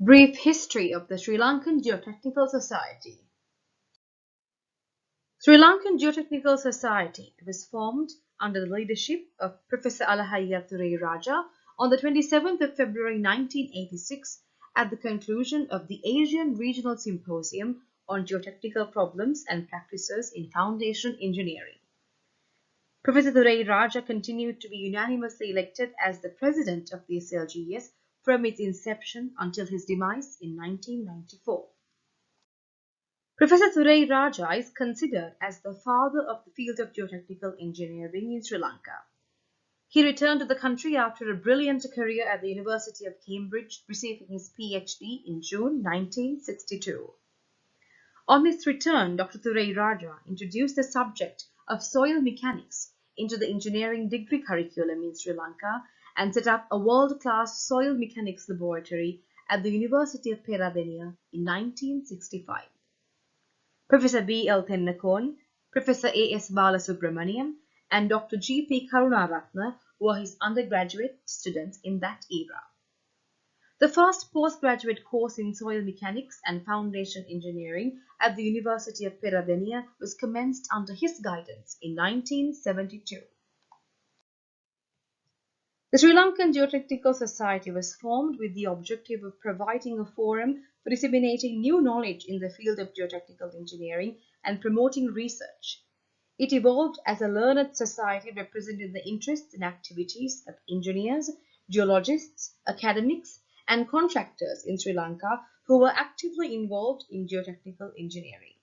Brief history of the Sri Lankan Geotechnical Society. Sri Lankan Geotechnical Society was formed under the leadership of Professor Thurairajah on the 27th of February 1986 at the conclusion of the Asian Regional Symposium on Geotechnical Problems and Practices in Foundation Engineering. Professor Thurairajah continued to be unanimously elected as the president of the SLGS from its inception until his demise in 1994. Professor Thurairajah is considered as the father of the field of geotechnical engineering in Sri Lanka. He returned to the country after a brilliant career at the University of Cambridge, receiving his PhD in June 1962. On his return, Dr. Thurairajah introduced the subject of soil mechanics into the engineering degree curriculum in Sri Lanka and set up a world-class soil mechanics laboratory at the University of Peradeniya in 1965. Professor B.L. Tennakoon, Professor A.S. Balasubramaniam, and Dr. G.P. Karunaratne were his undergraduate students in that era. The first postgraduate course in soil mechanics and foundation engineering at the University of Peradeniya was commenced under his guidance in 1972. The Sri Lankan Geotechnical Society was formed with the objective of providing a forum for disseminating new knowledge in the field of geotechnical engineering and promoting research. It evolved as a learned society representing the interests and activities of engineers, geologists, academics, and contractors in Sri Lanka who were actively involved in geotechnical engineering.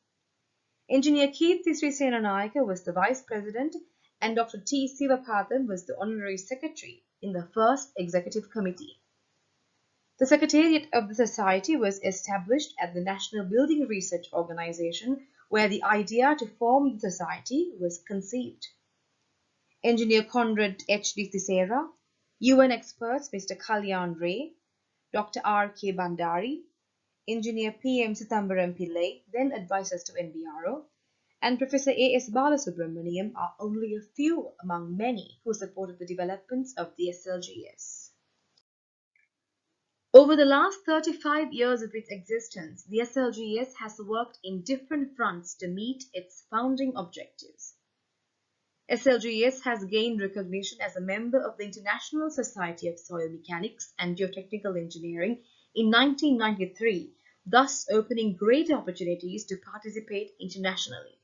Engineer Keerthi Srisenanayake was the vice president and Dr. T. Sivapatham was the honorary secretary in the first executive committee. The secretariat of the society was established at the National Building Research Organization, where the idea to form the society was conceived. Engineer Conrad H. D. Thisera, UN experts Mr. Kalyan Ray, Dr. R. K. Bandari, Engineer P. M. Sithambaram Pillai, then advisors to NBRO, and Professor A. S. Balasubramaniam are only a few among many who supported the developments of the SLGS. Over the last 35 years of its existence, the SLGS has worked in different fronts to meet its founding objectives. SLGS has gained recognition as a member of the International Society of Soil Mechanics and Geotechnical Engineering in 1993, thus opening great opportunities to participate internationally.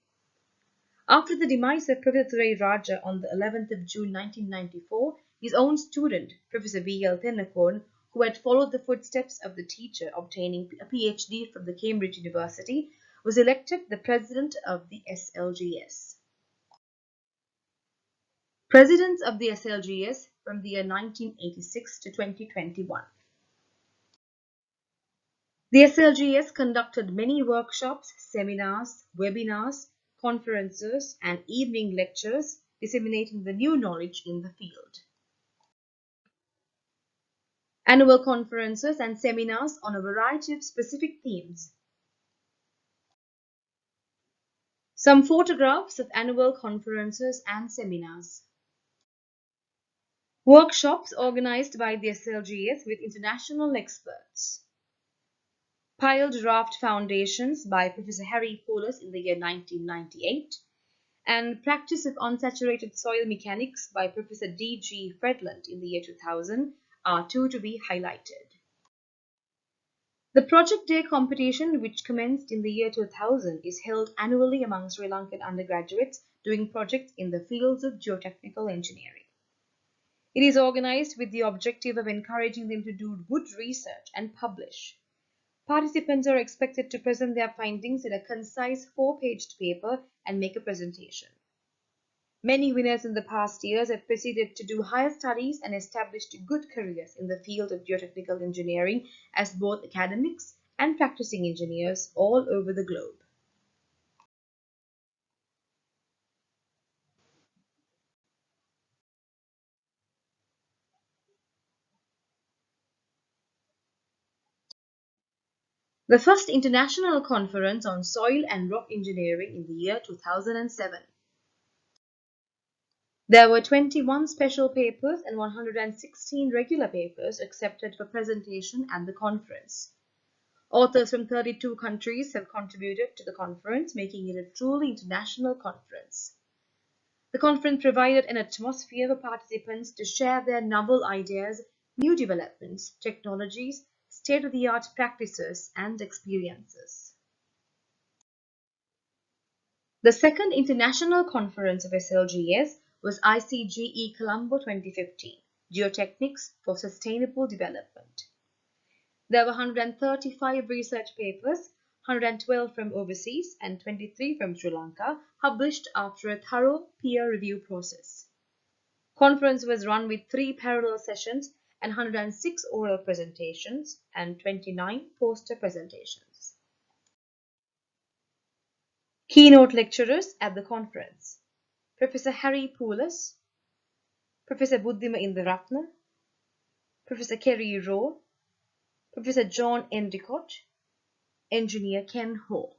After the demise of Professor Thurairajah on the 11th of June 1994, his own student, Professor B.L. Tennakoon, who had followed the footsteps of the teacher obtaining a PhD from the Cambridge University, was elected the president of the SLGS. Presidents of the SLGS from the year 1986 to 2021. The SLGS conducted many workshops, seminars, webinars, conferences, and evening lectures disseminating the new knowledge in the field. Annual conferences and seminars on a variety of specific themes. Some photographs of annual conferences and seminars. Workshops organized by the SLGS with international experts. Piled raft foundations by Professor Harry Paulus in the year 1998. And Practice of Unsaturated Soil Mechanics by Professor D. G. Fredland in the year 2000 are two to be highlighted. The Project Day competition, which commenced in the year 2000, is held annually among Sri Lankan undergraduates doing projects in the fields of geotechnical engineering. It is organized with the objective of encouraging them to do good research and publish. Participants are expected to present their findings in a concise 4-paged paper and make a presentation. Many winners in the past years have proceeded to do higher studies and established good careers in the field of geotechnical engineering as both academics and practicing engineers all over the globe. The first international conference on soil and rock engineering in the year 2007. There were 21 special papers and 116 regular papers accepted for presentation at the conference. Authors from 32 countries have contributed to the conference, making it a truly international conference. The conference provided an atmosphere for participants to share their novel ideas, new developments, technologies, state-of-the-art practices, and experiences. The second international conference of SLGS was ICGE Colombo 2015, Geotechnics for Sustainable Development. There were 135 research papers, 112 from overseas and 23 from Sri Lanka, published after a thorough peer review process. Conference was run with 3 parallel sessions and 106 oral presentations and 29 poster presentations. Keynote lecturers at the conference: Professor Harry Poulos, Professor Buddhima Indaratna, Professor Kerry Rowe, Professor John Endicott, Engineer Ken Ho.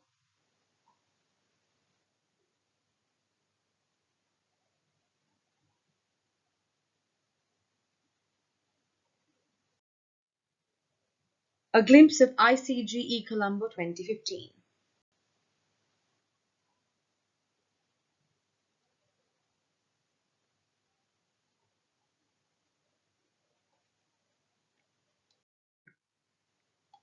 A glimpse of ICGE Colombo 2015.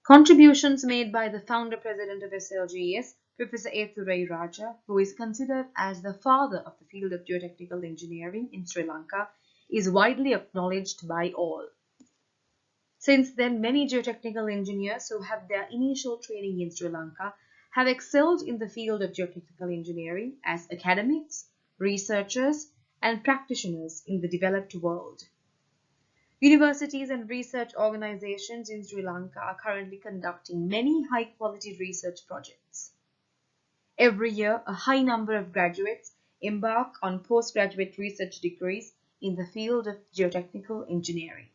Contributions made by the founder-president of SLGS, Professor Thurairajah, who is considered as the father of the field of geotechnical engineering in Sri Lanka, is widely acknowledged by all. Since then, many geotechnical engineers who had their initial training in Sri Lanka have excelled in the field of geotechnical engineering as academics, researchers, and practitioners in the developed world. Universities and research organizations in Sri Lanka are currently conducting many high-quality research projects. Every year, a high number of graduates embark on postgraduate research degrees in the field of geotechnical engineering.